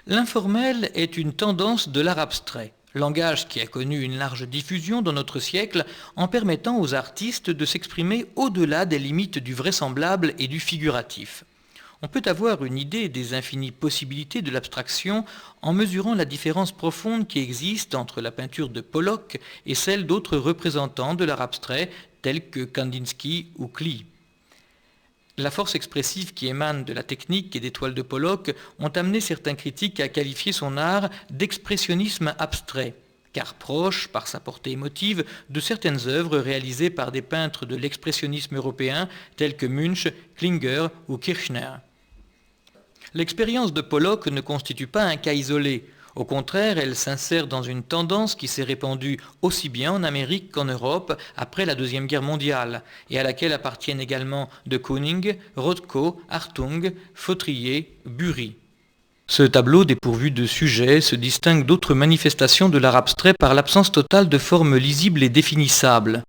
L'informel est une tendance de l'art abstrait, langage qui a connu une large diffusion dans notre siècle en permettant aux artistes de s'exprimer au-delà des limites du vraisemblable et du figuratif. On peut avoir une idée des infinies possibilités de l'abstraction en mesurant la différence profonde qui existe entre la peinture de Pollock et celle d'autres représentants de l'art abstrait tels que Kandinsky ou Klee. La force expressive qui émane de la technique et des toiles de Pollock ont amené certains critiques à qualifier son art d'expressionnisme abstrait, car proche, par sa portée émotive, de certaines œuvres réalisées par des peintres de l'expressionnisme européen tels que Munch, Klinger ou Kirchner. L'expérience de Pollock ne constitue pas un cas isolé. Au contraire, elle s'insère dans une tendance qui s'est répandue aussi bien en Amérique qu'en Europe après la Deuxième Guerre mondiale, et à laquelle appartiennent également de Kooning, Rothko, Hartung, Fautrier, Bury. Ce tableau dépourvu de sujet se distingue d'autres manifestations de l'art abstrait par l'absence totale de formes lisibles et définissables.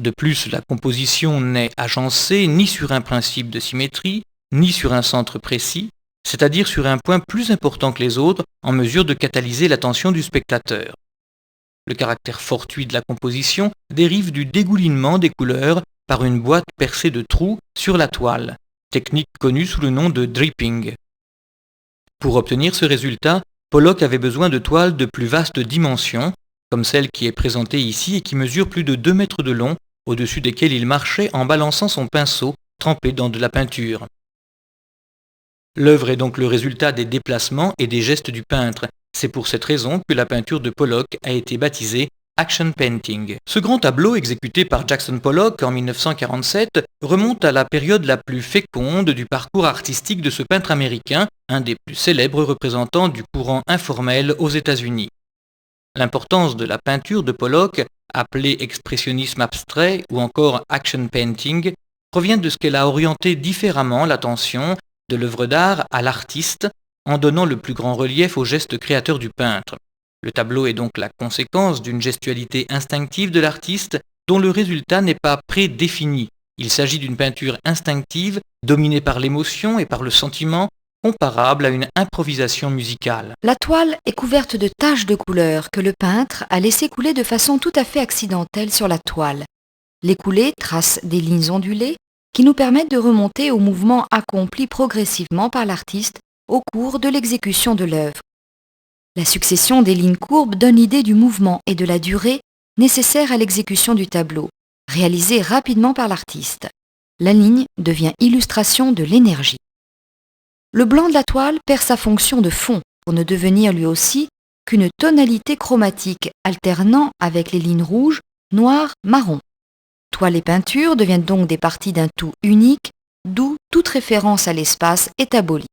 De plus, la composition n'est agencée ni sur un principe de symétrie, ni sur un centre précis, c'est-à-dire sur un point plus important que les autres, en mesure de catalyser l'attention du spectateur. Le caractère fortuit de la composition dérive du dégoulinement des couleurs par une boîte percée de trous sur la toile, technique connue sous le nom de dripping. Pour obtenir ce résultat, Pollock avait besoin de toiles de plus vastes dimensions, comme celle qui est présentée ici et qui mesure plus de 2 mètres de long, au-dessus desquelles il marchait en balançant son pinceau trempé dans de la peinture. L'œuvre est donc le résultat des déplacements et des gestes du peintre. C'est pour cette raison que la peinture de Pollock a été baptisée Action Painting. Ce grand tableau, exécuté par Jackson Pollock en 1947, remonte à la période la plus féconde du parcours artistique de ce peintre américain, un des plus célèbres représentants du courant informel aux États-Unis. L'importance de la peinture de Pollock, appelée expressionnisme abstrait ou encore Action Painting, provient de ce qu'elle a orienté différemment l'attention de l'œuvre d'art à l'artiste en donnant le plus grand relief au geste créateur du peintre. Le tableau est donc la conséquence d'une gestualité instinctive de l'artiste dont le résultat n'est pas prédéfini. Il s'agit d'une peinture instinctive, dominée par l'émotion et par le sentiment, comparable à une improvisation musicale. La toile est couverte de taches de couleur que le peintre a laissé couler de façon tout à fait accidentelle sur la toile. Les coulées tracent des lignes ondulées qui nous permettent de remonter au mouvement accompli progressivement par l'artiste au cours de l'exécution de l'œuvre. La succession des lignes courbes donne l'idée du mouvement et de la durée nécessaires à l'exécution du tableau, réalisé rapidement par l'artiste. La ligne devient illustration de l'énergie. Le blanc de la toile perd sa fonction de fond pour ne devenir lui aussi qu'une tonalité chromatique alternant avec les lignes rouges, noires, marron. Toile et peinture deviennent donc des parties d'un tout unique, d'où toute référence à l'espace est abolie.